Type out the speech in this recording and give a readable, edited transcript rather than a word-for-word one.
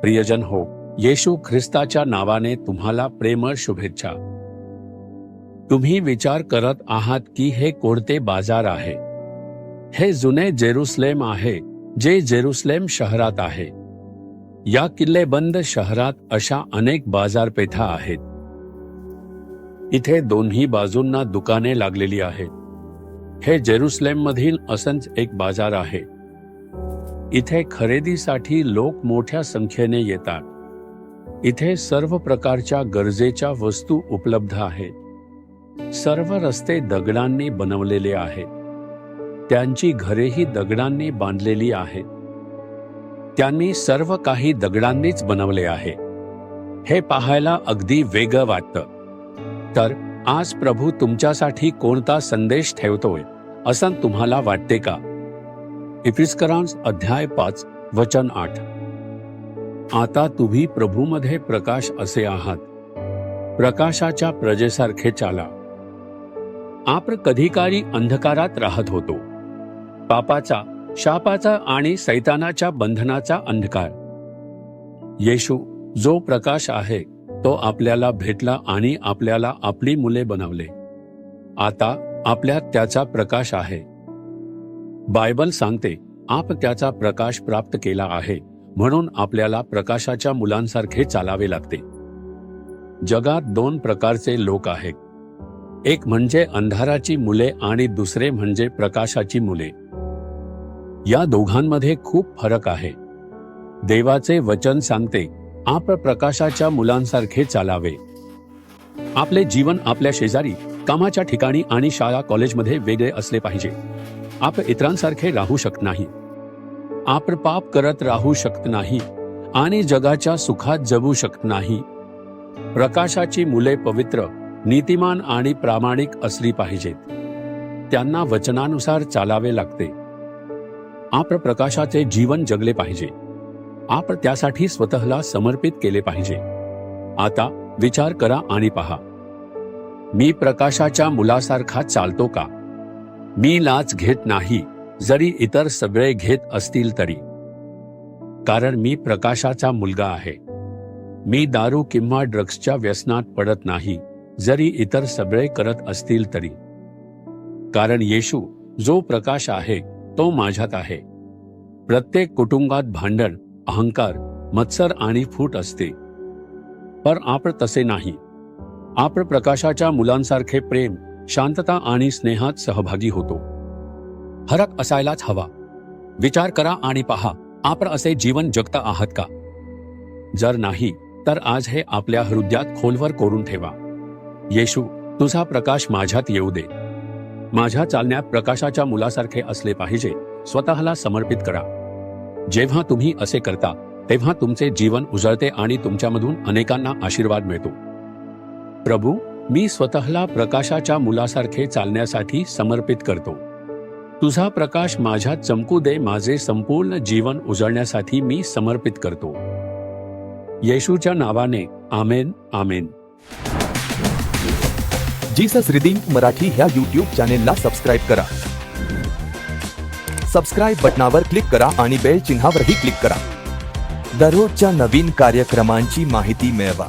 प्रियजन हो, येशू ख्रिस्ताच्या नावाने तुम्हाला प्रेमळ शुभेच्छा. तुम्ही विचार करत आहात की हे कोणते बाजार आहे? हे जुने जेरुसलेम आहे, जे जेरुसलेम शहरात आहे. या किल्लेबंद शहरात अशा अनेक बाजारपेठा आहेत. इथे दोन्ही बाजूंना दुकाने लागलेली आहेत. हे जेरुसलेममधील असंच एक बाजार आहे. इथे खरेदीसाठी लोक मोठ्या संख्येने येतात. इथे सर्व प्रकारच्या गरजेच्या वस्तू उपलब्ध आहेत. सर्व रस्ते दगडांनी बनवलेले आहेत. त्यांची घरेही दगडांनी बांधलेली आहेत. त्यांनी सर्व काही दगडांनीच बनवले आहे. हे पाहायला अगदी वेगळं वाटतं. तर आज प्रभू तुमच्यासाठी कोणता संदेश ठेवतोय असं तुम्हाला वाटते का? इफिस्करांस अध्याय 5 वचन 8. आता तुम्ही प्रभूमध्ये प्रकाश असे आहात. प्रकाशाच्या प्रजेसारखे चाला. आपण कधी काळी अंधकारात राहत होतो. पापाचा, शापाचा आणि सैतानाच्या बंधनाचा अंधकार. येशू जो प्रकाश आहे तो आपल्याला भेटला आणि आपल्याला आपली मुले बनवले. आता आपल्यात त्याचा प्रकाश आहे. बायबल सांगते आप त्याचा प्रकाश प्राप्त केला आहे, म्हणून आपल्याला प्रकाशाच्या मुलांसारखे चालावे लागते. जगात 2 प्रकारचे लोक आहेत. एक म्हणजे अंधाराची मुले आणि दुसरे म्हणजे प्रकाशाची मुले. या दोघांमध्ये खूप फरक आहे. देवाचे वचन सांगते आप प्रकाशाच्या मुलांसारखे चालावे. आपले जीवन आपल्या शेजारी, कामाच्या ठिकाणी आणि शाळा कॉलेजमध्ये वेगळे असले पाहिजे. आप इतरांसारखे राहू शकत नाही. आप पाप करत राहू शकत नाही आणि जगाच्या सुखात जगू शकत नाही. प्रकाशाची मुले पवित्र, नीतिमान आणि प्रामाणिक असली पाहिजेत. त्यांना वचनानुसार चालावे लागते. आप प्रकाशाचे जीवन जगले पाहिजे. आप त्यासाठी स्वतःला समर्पित केले पाहिजे. आता विचार करा आणि पहा, मी प्रकाशाच्या मुलासारखा चालतो का? मी लाच घेत नाही, जरी इतर सगळे घेत असतील तरी. कारण मी प्रकाशाचा मुलगा आहे. मी दारू किंवा ड्रग्सच्या व्यसनात पडत नाही, जरी इतर सगळे करत असतील तरी. कारण येशू जो प्रकाश आहे तो माझ्यात आहे. प्रत्येक कुटुंबात भांडण, अहंकार, मत्सर आणि फूट असते. पण आपण तसे नाही. आपण प्रकाशाच्या मुलांसारखे प्रेम, शांतता आणि स्नेहात सहभागी होतो. फरक असायलाच हवा. विचार करा आणि पहा, आपण असे जीवन जगता आहात का? जर नाही तर आज हे आपल्या हृदयात खोलवर कोरून ठेवा. येशू तुझा प्रकाश माझ्यात येऊ दे. माझ्या चालण्यात प्रकाशाच्या मुलासारखे असले पाहिजे. स्वतःला समर्पित करा. जेव्हा तुम्ही असे करता तेव्हा तुमचे जीवन उजळते आणि तुमच्यामधून अनेकांना आशीर्वाद मिळतो. प्रभू, मी स्वतःला प्रकाशाच्या मुलासारखे चालण्यासाठी समर्पित करतो. तुझा प्रकाश माझ्यात चमकू दे. माझे संपूर्ण जीवन उजळण्यासाठी मी समर्पित करतो. येशूच्या नावाने आमेन. आमेन. जीसस रिडीम्ड मराठी ह्या YouTube चॅनेलला सबस्क्राईब करा. सबस्क्राईब बटनावर क्लिक करा आणि बेल चिन्हावरही क्लिक करा. दररोजच्या नवीन कार्यक्रमांची माहिती मिळवा.